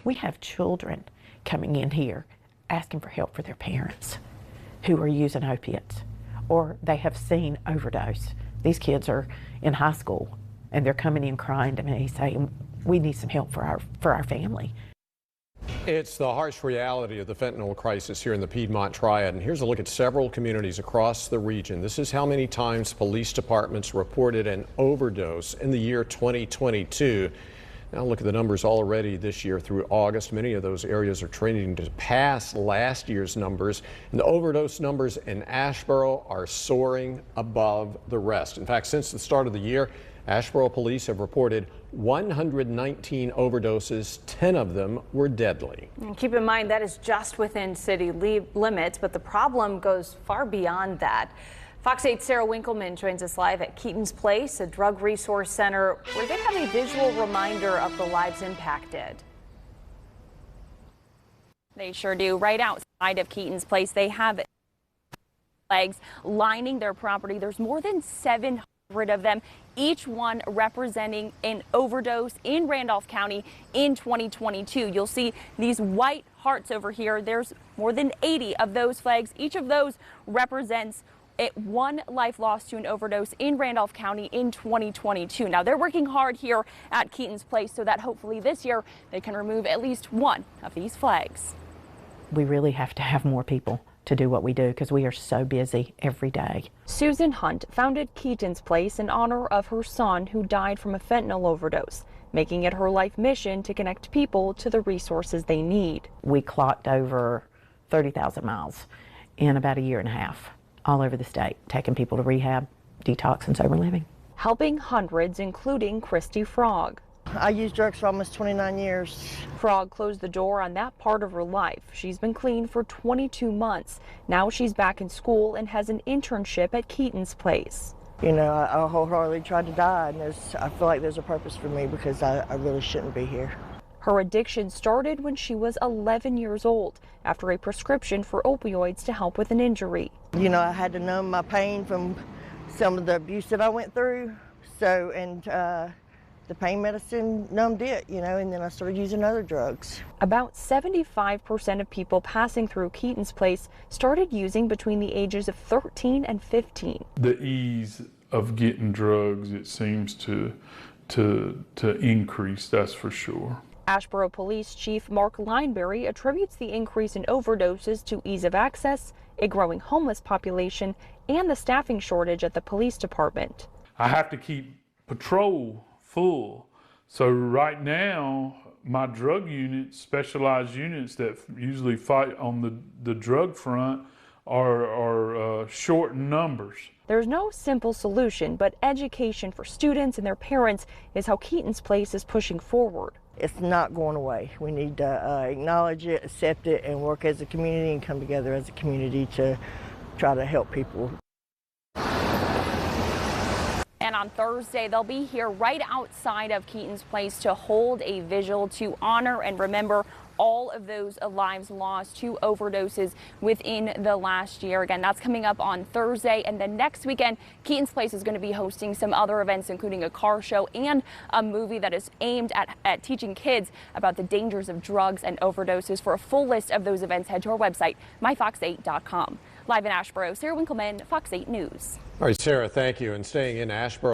We have children coming in here asking for help for their parents who are using opiates, or they have seen overdose. These kids are in high school and they're coming in crying to me saying, we need some help for our family. It's the harsh reality of the fentanyl crisis here in the Piedmont Triad, and here's a look at several communities across the region. This is how many times police departments reported an overdose in the year 2022. Now look at the numbers already this year through August. Many of those areas are trending to pass last year's numbers, and the overdose numbers in Asheboro are soaring above the rest. In fact, since the start of the year, Asheboro police have reported 119 overdoses. 10 of them were deadly. And keep in mind that is just within city limits, but the problem goes far beyond that. Fox 8's Sarah Winkleman joins us live at Keaton's Place, a drug resource center where they have a visual reminder of the lives impacted. They sure do. Right outside of Keaton's Place, they have flags lining their property. There's more than 700 of them, each one representing an overdose in Randolph County in 2022. You'll see these white hearts over here. There's more than 80 of those flags. Each of those represents one life lost to an overdose in Randolph County in 2022. Now they're working hard here at Keaton's Place so that hopefully this year they can remove at least one of these flags. We really have to have more people to do what we do because we are so busy every day. Susan Hunt founded Keaton's Place in honor of her son who died from a fentanyl overdose, making it her life mission to connect people to the resources they need. We clocked over 30,000 miles in about a year and a half all over the state, taking people to rehab, detox, and sober living. Helping hundreds, including Christy Frog. I used drugs for almost 29 years. Frog closed the door on that part of her life. She's been clean for 22 months. Now she's back in school and has an internship at Keaton's Place. You know, I wholeheartedly tried to die, and I feel like there's a purpose for me because I really shouldn't be here. Her addiction started when she was 11 years old after a prescription for opioids to help with an injury. You know, I had to numb my pain from some of the abuse that I went through. So, and the pain medicine numbed it, you know, and then I started using other drugs. About 75% of people passing through Keaton's Place started using between the ages of 13 and 15. The ease of getting drugs, it seems to increase, that's for sure. Asheboro Police Chief Mark Lineberry attributes the increase in overdoses to ease of access, a growing homeless population, and the staffing shortage at the police department. I have to keep patrol full. So right now, my drug units, specialized units that usually fight on the drug front, are short in numbers. There's no simple solution, but education for students and their parents is how Keaton's Place is pushing forward. It's not going away. We need to acknowledge it, accept it, and work as a community and come together as a community to try to help people. And on Thursday, they'll be here right outside of Keaton's Place to hold a vigil to honor and remember all of those lives lost to overdoses within the last year. Again, that's coming up on Thursday. And then next weekend, Keaton's Place is going to be hosting some other events, including a car show and a movie that is aimed at teaching kids about the dangers of drugs and overdoses. For a full list of those events, head to our website, myfox8.com. Live in Asheboro, Sarah Winkleman, Fox 8 News. All right, Sarah, thank you. And staying in Asheboro.